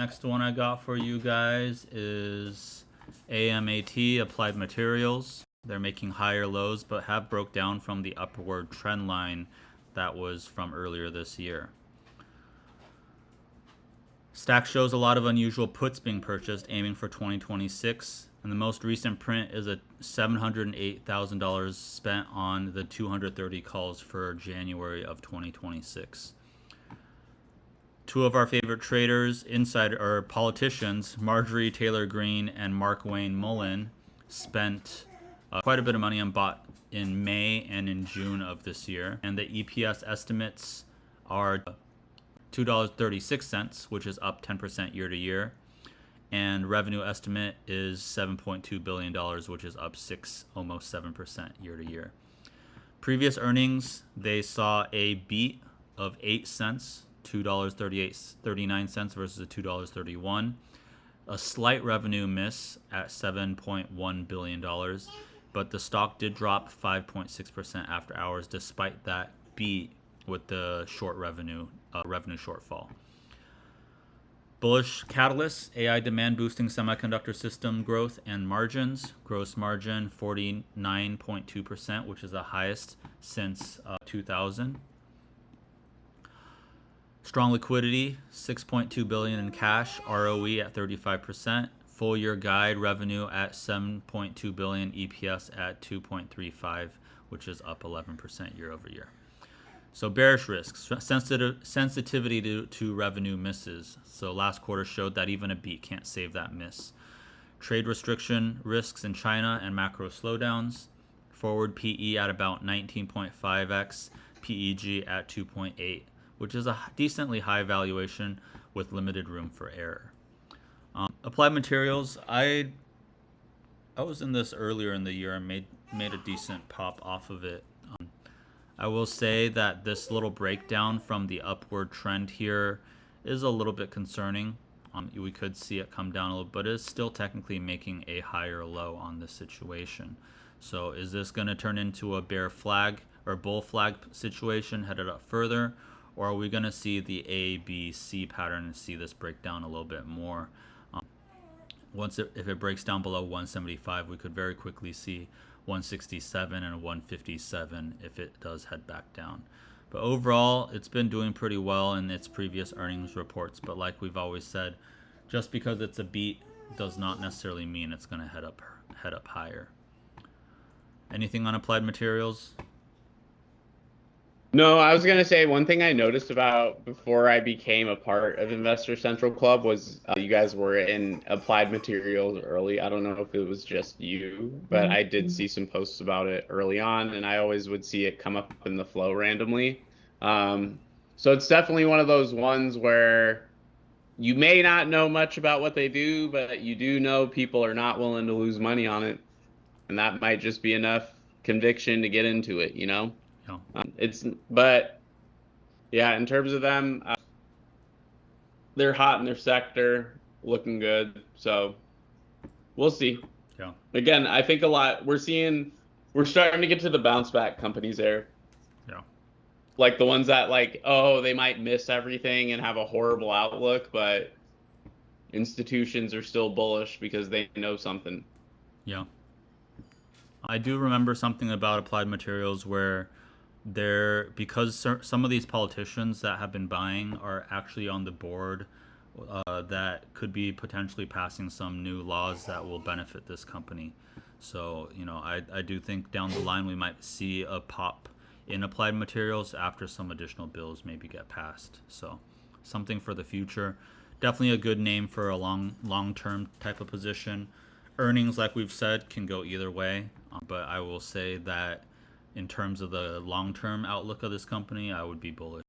Next one I got for you guys is AMAT Applied Materials. They're making higher lows but have broke down from the upward trend line that was from earlier this year. STAX shows a lot of unusual puts being purchased, aiming for 2026. And the most recent print is a $708,000 spent on the 230 calls for January of 2026. Two of our favorite traders, insider or politicians, Marjorie Taylor Greene and Mark Wayne Mullen, spent quite a bit of money on bought in May and in June of this year. And the EPS estimates are $2.36, which is up 10% year to year. And revenue estimate is $7.2 billion, which is up almost 7% year to year. Previous earnings, they saw a beat of 8 cents, $2.39 versus a $2.31. A slight revenue miss at $7.1 billion, but the stock did drop 5.6% after hours despite that beat with the revenue shortfall. Bullish catalysts, AI demand boosting semiconductor system growth and margins. Gross margin 49.2%, which is the highest since 2000. Strong liquidity, $6.2 billion in cash, ROE at 35%. Full year guide revenue at $7.2 billion, EPS at 2.35, which is up 11% year over year. So bearish risks, sensitivity to revenue misses. So last quarter showed that even a beat can't save that miss. Trade restriction risks in China and macro slowdowns. Forward PE at about 19.5x, PEG at 2.8, which is a decently high valuation with limited room for error. Applied Materials, I was in this earlier in the year and made a decent pop off of it. I will say that this little breakdown from the upward trend here is a little bit concerning. We could see it come down a little, but it's still technically making a higher low on this situation. So is this going to turn into a bear flag or bull flag situation headed up further? Or are we going to see the A, B, C pattern and see this break down a little bit more? If it breaks down below 175, we could very quickly see 167 and 157 if it does head back down. But overall, it's been doing pretty well in its previous earnings reports. But like we've always said, just because it's a beat does not necessarily mean it's going to head up higher. Anything on Applied Materials? No, I was going to say one thing I noticed about before I became a part of Investor Central Club was you guys were in Applied Materials early. I don't know if it was just you, but I did see some posts about it early on, and I always would see it come up in the flow randomly. So it's definitely one of those ones where you may not know much about what they do, but you do know people are not willing to lose money on it, and that might just be enough conviction to get into it, you know? But yeah, in terms of them, they're hot in their sector, looking good. So we'll see. Yeah. Again, I think we're starting to get to the bounce back companies there. Yeah. Like the ones that they might miss everything and have a horrible outlook, but institutions are still bullish because they know something. Yeah. I do remember something about Applied Materials where because some of these politicians that have been buying are actually on the board that could be potentially passing some new laws that will benefit this company. So, I do think down the line we might see a pop in Applied Materials after some additional bills maybe get passed. So something for the future. Definitely a good name for a long-term type of position. Earnings, like we've said, can go either way. But I will say that in terms of the long-term outlook of this company, I would be bullish.